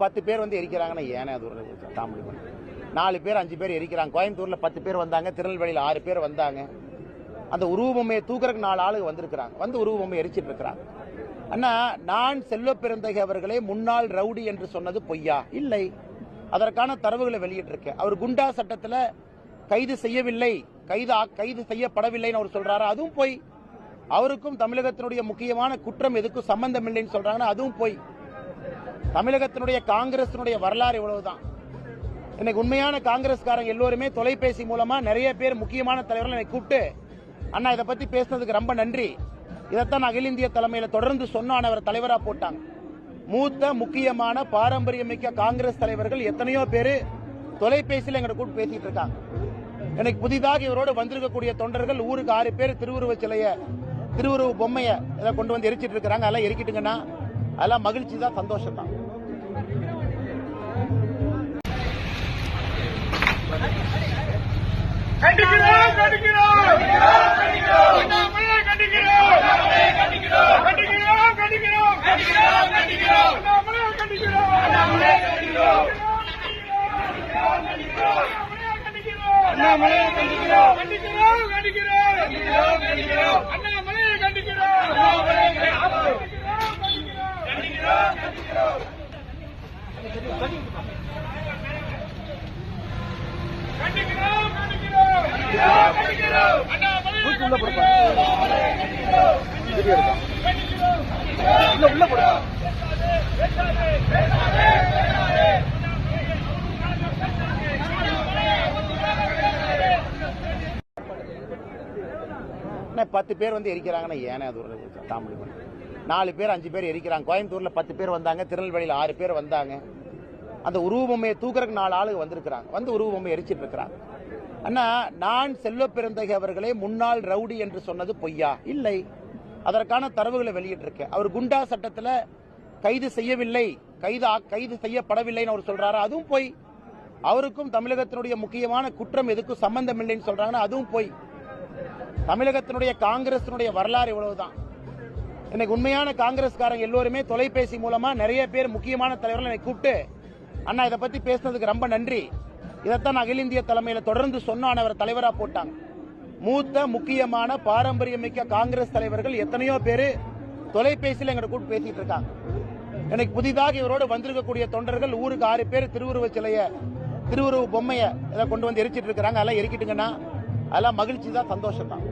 பத்து பேர் வந்து எரிக்கிறாங்கன்னா ஏனே அது ஒரு காமெடி பண்ணி 4 பேர் 5 பேர் எரிக்கிறாங்க. கோயம்புத்தூர்ல 10 பேர் வந்தாங்க, திருநெல்வேலியில் 6 பேர் வந்தாங்க. அந்த உருவபொம்மையை தூக்குறதுக்கு 4 ஆளுங்க வந்திருக்கிறாங்க, வந்து உருவபொம்மையை எரிச்சிட்டு இருக்கிறாங்க. அண்ணா, நான் செல்வ பெருந்தகை அவர்களே முன்னாள் ரவுடி என்று சொன்னது பொய்யா? இல்லை, அதற்கான தரவுகளை வெளியிட்டிருக்கேன். அவர் குண்டா சட்டத்தில் கைது செய்யவில்லை, கைது செய்யப்படவில்லைன்னு அவர் சொல்றாரு, அதுவும் பொய். அவருக்கும் தமிழகத்தினுடைய முக்கியமான குற்றம் எதுக்கும் சம்பந்தம் இல்லைன்னு சொல்றாங்கன்னா அதுவும் பொய். தமிழகத்தினுடைய காங்கிரசினுடைய வரலாறு இவ்வளவுதான். இன்னைக்கு உண்மையான காங்கிரஸ்காரங்க எல்லோருமே தொலைபேசி மூலமா நிறைய பேர் முக்கியமான தலைவர்கள் என்னை கூப்பிட்டு, அண்ணா இதை பத்தி பேசினதுக்கு ரொம்ப நன்றி, இதைத்தான் அகில இந்திய தலைமையில தொடர்ந்து சொன்னான், அவர் தலைவரா போட்டாங்க. மூத்த முக்கியமான பாரம்பரியமிக்க காங்கிரஸ் தலைவர்கள் எத்தனையோ பேரு தொலைபேசியில் எங்களை கூப்பிட்டு பேசிட்டு இருக்காங்க. எனக்கு புதிதாக இவரோடு வந்திருக்கக்கூடிய தொண்டர்கள் ஊருக்கு 6 பேர் திருவுருவ பொம்மைய கொண்டு வந்து எரிச்சிட்டு இருக்காங்க. அதெல்லாம் எரிக்கிட்டுங்கன்னா அதெல்லாம் மகிழ்ச்சி தான், சந்தோஷம் தான். பத்து பேர் வந்து எரிக்கிறாங்கன்னா ஏனே அது ஒரு காமெடி பண்ணி 4 பேர் 5 பேர் எரிக்கிறாங்க. கோயம்புத்தூர்ல 10 பேர் வந்தாங்க, திருநெல்வேலியில் 6 பேர் வந்தாங்க. அந்த உருவபொம்மையை தூக்குறதுக்கு 4 ஆளுங்க வந்திருக்கிறாங்க, வந்து உருவபொம்மையை எரிச்சிட்டு இருக்கிறாங்க. அண்ணா, நான் செல்வ பெருந்தகை அவர்களே முன்னாள் ரவுடி என்று சொன்னது பொய்யா? இல்லை, அதற்கான தரவுகளை வெளியிட்டிருக்கேன். அவர் குண்டா சட்டத்தில் கைது செய்யவில்லை, கைது செய்யப்படவில்லைன்னு அவர் சொல்றாரு, அதுவும் பொய். அவருக்கும் தமிழகத்தினுடைய முக்கியமான குற்றம் எதுக்கும் சம்பந்தம் இல்லைன்னு சொல்றாங்கன்னா அதுவும் பொய். தமிழகத்தினுடைய காங்கிரசினுடைய வரலாறு இவ்வளவுதான். இன்னைக்கு உண்மையான காங்கிரஸ்காரங்க எல்லோருமே தொலைபேசி மூலமா நிறைய பேர் முக்கியமான தலைவர்கள் என்னை கூப்பிட்டு, அண்ணா இதை பத்தி பேசினதுக்கு ரொம்ப நன்றி, இதைத்தான் அகில இந்திய தலைமையில தொடர்ந்து சொன்னான், அவர் தலைவரா போட்டாங்க. மூத்த முக்கியமான பாரம்பரியமிக்க காங்கிரஸ் தலைவர்கள் எத்தனையோ பேரு தொலைபேசியில் எங்களை கூப்பிட்டு பேசிட்டு இருக்காங்க. எனக்கு புதிதாக இவரோடு வந்திருக்கக்கூடிய தொண்டர்கள் ஊருக்கு 6 பேர் திருவுருவ பொம்மைய கொண்டு வந்து எரிச்சிட்டு இருக்காங்க. அதெல்லாம் எரிக்கிட்டுங்கன்னா அதெல்லாம் மகிழ்ச்சி தான், சந்தோஷம் தான்.